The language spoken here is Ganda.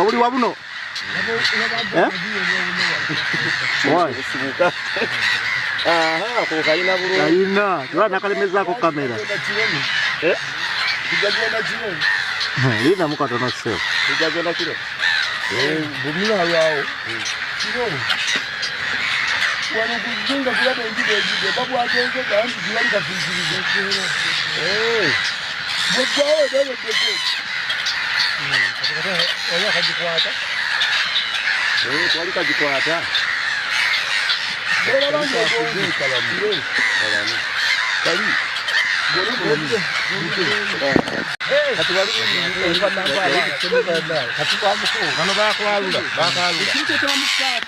uli wabuno. Why? Aha, ko kalina bulungi. Kalina, twana kalemeza ko kamera. Tujagenda kiro. Lina mukatono sio. Tujagenda kiro. Bumila yao. Kiro. Wana kujinga kulaba njide babu ajenze kandi jiwali kafizirize kero. Mugwawe bebe bebe. Oya kajikwata. Twali kajikwata. Bora bantu kala mire. Kali. Katwali ngifana baba. Katwali ko. Bano bakwalula. Kintu kyamusatu.